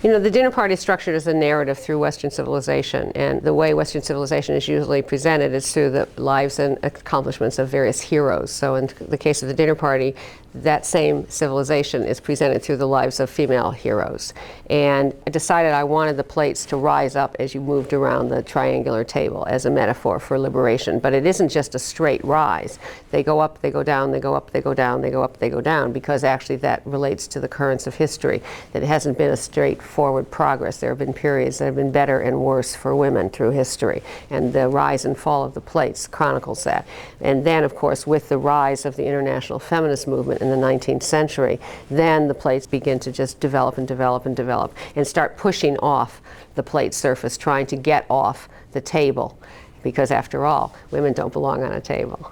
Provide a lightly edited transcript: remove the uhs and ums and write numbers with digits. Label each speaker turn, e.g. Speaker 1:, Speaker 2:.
Speaker 1: You know, the dinner party is structured as a narrative through Western civilization, and the way Western civilization is usually presented is through the lives and accomplishments of various heroes. So in the case of the dinner party, that same civilization is presented through the lives of female heroes. And I decided I wanted the plates to rise up as you moved around the triangular table as a metaphor for liberation. But it isn't just a straight rise. They go up, they go down, they go up, they go down, they go up, they go down, because actually that relates to the currents of history, that it hasn't been a straightforward progress. There have been periods that have been better and worse for women through history, and the rise and fall of the plates chronicles that. And then, of course, with the rise of the international feminist movement in the 19th century, then the plates begin to just develop and develop and develop and start pushing off the plate surface, trying to get off the table, because after all, women don't belong on a table.